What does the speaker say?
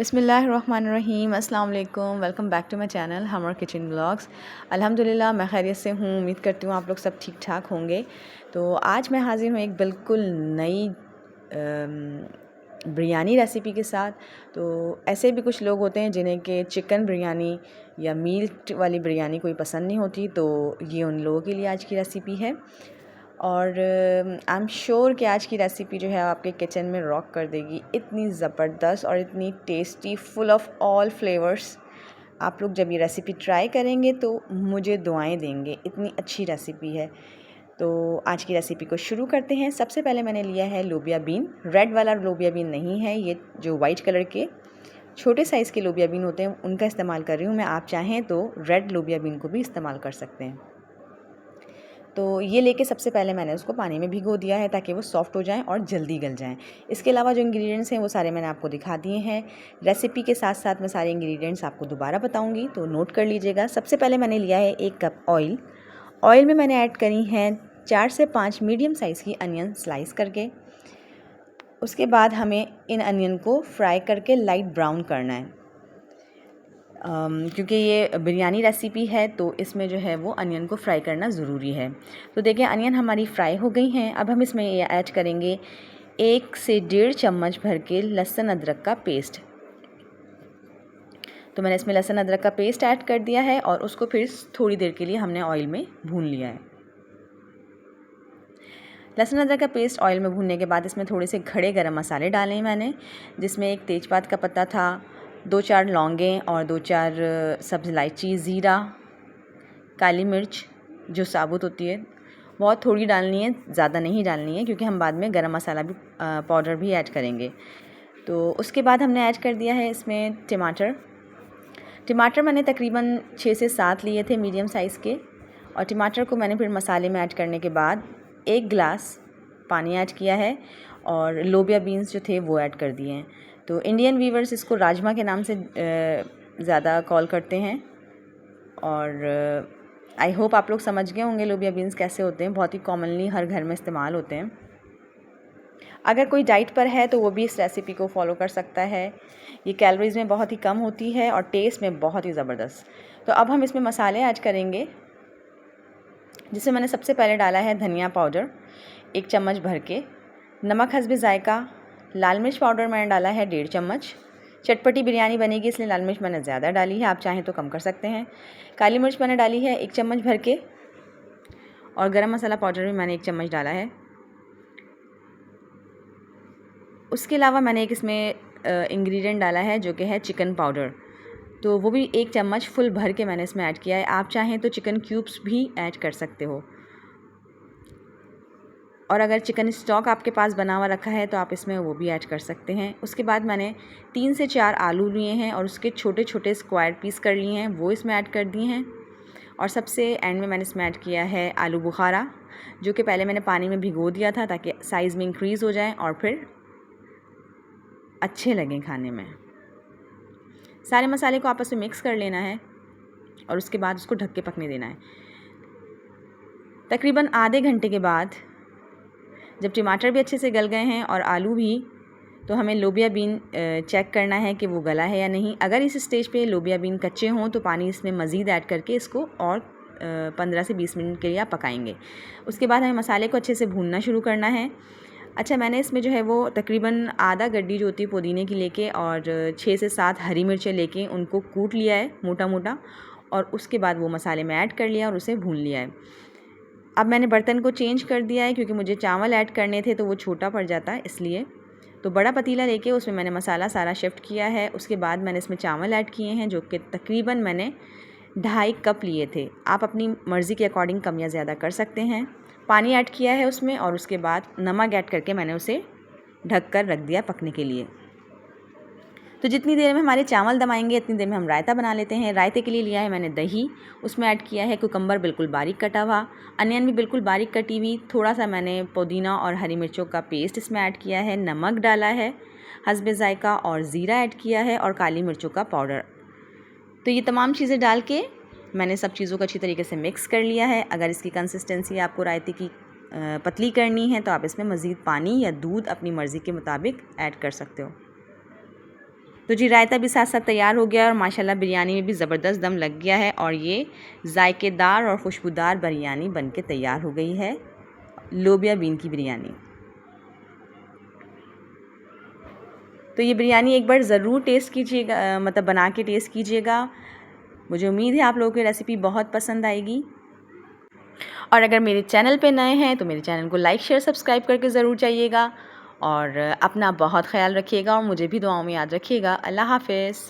बिस्मिल्लाहिर्रहमानिर्रहीम, अस्सलाम वालेकुम। Welcome back to my channel हमर किचन व्लॉग्स। अल्हम्दुलिल्लाह मैं खैरियत से हूँ। उम्मीद करती हूँ आप लोग सब ठीक ठाक होंगे। तो आज मैं हाज़िर हूँ एक बिल्कुल नई बिरयानी रेसिपी के साथ। तो ऐसे भी कुछ लोग होते हैं जिन्हें कि चिकन बिरयानी या मीट वाली बिरयानी कोई पसंद नहीं होती, तो ये उन लोगों के लिए आज की रेसिपी है। और आई एम श्योर कि आज की रेसिपी जो है आपके किचन में रॉक कर देगी। इतनी ज़बरदस्त और इतनी tasty, full of all flavours. आप लोग जब ये रेसिपी ट्राई करेंगे तो मुझे दुआएं देंगे, इतनी अच्छी रेसिपी है। तो आज की रेसिपी को शुरू करते हैं। सबसे पहले मैंने लिया है लोबिया बीन। रेड वाला लोबिया बीन नहीं है, ये जो वाइट कलर के छोटे साइज़ के लोबिया बीन होते हैं उनका इस्तेमाल कर रही हूँ मैं। आप चाहें तो रेड लोबिया बीन को भी इस्तेमाल कर सकते हैं। तो ये लेके सबसे पहले मैंने उसको पानी में भिगो दिया है ताकि वो सॉफ़्ट हो जाएं और जल्दी गल जाएं। इसके अलावा जो इंग्रेडिएंट्स हैं वो सारे मैंने आपको दिखा दिए हैं। रेसिपी के साथ साथ मैं सारे इंग्रेडिएंट्स आपको दोबारा बताऊंगी, तो नोट कर लीजिएगा। सबसे पहले मैंने लिया है 1 कप ऑयल। ऑयल में मैंने ऐड करी हैं 4 से 5 मीडियम साइज़ की अनियन स्लाइस करके। उसके बाद हमें इन अनियन को फ्राई करके लाइट ब्राउन करना है। क्योंकि ये बिरयानी रेसिपी है तो इसमें जो है वो अनियन को फ्राई करना ज़रूरी है। तो देखिए अनियन हमारी फ्राई हो गई हैं। अब हम इसमें ये ऐड करेंगे 1 से 1.5 चम्मच भर के लहसुन अदरक का पेस्ट। तो मैंने इसमें लहसुन अदरक का पेस्ट ऐड कर दिया है और उसको फिर थोड़ी देर के लिए हमने ऑयल में भून लिया है। लहसुन अदरक का पेस्ट ऑयल में भूनने के बाद इसमें थोड़े से खड़े गरम मसाले डाले हैं मैंने, जिसमें 1 तेज़पात का पत्ता था, 2-4 लौंगें और 2-4 सब्ज़ इलायची, ज़ीरा, काली मिर्च जो साबुत होती है बहुत थोड़ी डालनी है, ज़्यादा नहीं डालनी है क्योंकि हम बाद में गरम मसाला भी पाउडर भी ऐड करेंगे। तो उसके बाद हमने ऐड कर दिया है इसमें टमाटर मैंने तकरीबन 6 से 7 लिए थे मीडियम साइज़ के। और टमाटर को मैंने फिर मसाले में ऐड करने के बाद 1 गिलास पानी ऐड किया है और लोबिया बीन्स जो थे वो ऐड कर दिए हैं। तो इंडियन वीवर्स इसको राजमा के नाम से ज़्यादा कॉल करते हैं। और आई होप आप लोग समझ गए होंगे लोबिया बीन्स कैसे होते हैं। बहुत ही कॉमनली हर घर में इस्तेमाल होते हैं। अगर कोई डाइट पर है तो वो भी इस रेसिपी को फॉलो कर सकता है। ये कैलोरीज़ में बहुत ही कम होती है और टेस्ट में बहुत ही ज़बरदस्त। तो अब हम इसमें मसाले ऐड करेंगे, जिसमें मैंने सबसे पहले डाला है धनिया पाउडर 1 चम्मच भर के, नमक हस्बे ज़ायका, लाल मिर्च पाउडर मैंने डाला है 1.5 चम्मच। चटपटी बिरयानी बनेगी इसलिए लाल मिर्च मैंने ज़्यादा डाली है, आप चाहें तो कम कर सकते हैं। काली मिर्च मैंने डाली है 1 चम्मच भर के और गरम मसाला पाउडर भी मैंने 1 चम्मच डाला है। उसके अलावा मैंने एक इसमें इंग्रेडिएंट डाला है जो कि है चिकन पाउडर, तो वो भी 1 चम्मच फुल भर के मैंने इसमें ऐड किया है। आप चाहें तो चिकन क्यूब्स भी ऐड कर सकते हो। और अगर चिकन स्टॉक आपके पास बना हुआ रखा है तो आप इसमें वो भी ऐड कर सकते हैं। उसके बाद मैंने 3 से 4 आलू लिए हैं और उसके छोटे छोटे स्क्वायर पीस कर लिए हैं, वो इसमें ऐड कर दिए हैं। और सबसे एंड में मैंने इसमें ऐड किया है आलू बुखारा, जो कि पहले मैंने पानी में भिगो दिया था ताकि साइज़ में इंक्रीज़ हो जाए और फिर अच्छे लगें खाने में। सारे मसाले को आपस में मिक्स कर लेना है और उसके बाद उसको ढक के पकने देना है। तकरीबन आधे घंटे के बाद जब टमाटर भी अच्छे से गल गए हैं और आलू भी, तो हमें लोबिया बीन चेक करना है कि वो गला है या नहीं। अगर इस स्टेज पे लोबिया बीन कच्चे हों तो पानी इसमें मज़ीद ऐड करके इसको और 15 से 20 मिनट के लिए आप पकाएंगे। उसके बाद हमें मसाले को अच्छे से भूनना शुरू करना है। अच्छा, मैंने इसमें जो है वो तकरीबन आधा गड्डी जो होती है पुदीने की लेके और 6 से 7 हरी मिर्चें लेके उनको कूट लिया है मोटा मोटा और उसके बाद वो मसाले में ऐड कर लिया और उसे भून लिया है। अब मैंने बर्तन को चेंज कर दिया है क्योंकि मुझे चावल ऐड करने थे तो वो छोटा पड़ जाता है इसलिए। तो बड़ा पतीला लेके उसमें मैंने मसाला सारा शिफ्ट किया है। उसके बाद मैंने इसमें चावल ऐड किए हैं जो कि तकरीबन मैंने 2.5 कप लिए थे। आप अपनी मर्ज़ी के अकॉर्डिंग कम या ज़्यादा कर सकते हैं। पानी ऐड किया है उसमें और उसके बाद नमक ऐड करके मैंने उसे ढक कर रख दिया पकने के लिए। तो जितनी देर में हमारे चावल दम आएंगे इतनी देर में हम रायता बना लेते हैं। रायते के लिए लिया है मैंने दही, उसमें ऐड किया है कुकम्बर बिल्कुल बारीक कटा हुआ, अनियन भी बिल्कुल बारीक कटी हुई, थोड़ा सा मैंने पुदीना और हरी मिर्चों का पेस्ट इसमें ऐड किया है, नमक डाला है हस्बे ज़ायका और ज़ीरा ऐड किया है और काली मिर्चों का पाउडर। तो ये तमाम चीज़ें डाल के मैंने सब चीज़ों को अच्छी तरीके से मिक्स कर लिया है। अगर इसकी कंसिस्टेंसी आपको रायते की पतली करनी है तो आप इसमें मज़ीद पानी या दूध अपनी मर्ज़ी के मुताबिक ऐड कर सकते हो। तो जी रायता भी साथ साथ तैयार हो गया और माशाल्लाह बिरयानी में भी ज़बरदस्त दम लग गया है और ये जायकेदार और खुशबूदार बिरयानी बनके तैयार हो गई है, लोबिया बीन की बिरयानी। तो ये बिरयानी एक बार ज़रूर टेस्ट कीजिएगा, मतलब बना के टेस्ट कीजिएगा। मुझे उम्मीद है आप लोगों को रेसिपी बहुत पसंद आएगी। और अगर मेरे चैनल पे नए हैं तो मेरे चैनल को लाइक शेयर सब्सक्राइब करके ज़रूर जाइएगा और अपना बहुत ख्याल रखिएगा और मुझे भी दुआओं में याद रखिएगा। अल्लाह हाफ़िज़।